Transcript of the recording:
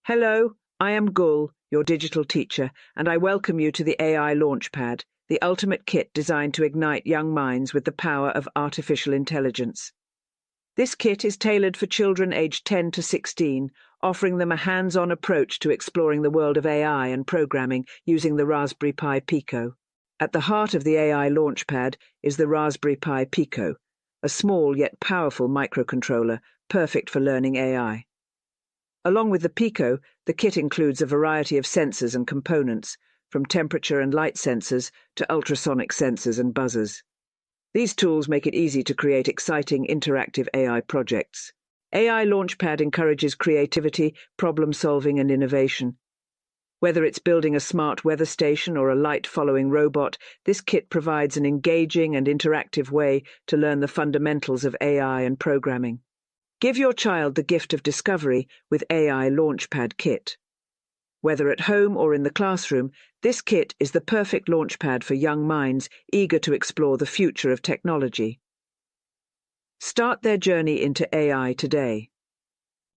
Hello, I am Gul, your digital teacher, and I welcome you to the AI Launchpad, the ultimate kit designed to ignite young minds with the power of artificial intelligence. This kit is tailored for children aged 10 to 16, offering them a hands-on approach to exploring the world of AI and programming using the Raspberry Pi Pico. At the heart of the AI Launchpad is the Raspberry Pi Pico, a small yet powerful microcontroller perfect for learning AI. Along with the Pico, the kit includes a variety of sensors and components, from temperature and light sensors to ultrasonic sensors and buzzers. These tools make it easy to create exciting interactive AI projects. AI Launchpad encourages creativity, problem-solving and innovation. Whether it's building a smart weather station or a light-following robot, this kit provides an engaging and interactive way to learn the fundamentals of AI and programming. Give your child the gift of discovery with AI Launchpad Kit. Whether at home or in the classroom, this kit is the perfect launchpad for young minds eager to explore the future of technology. Start their journey into AI today.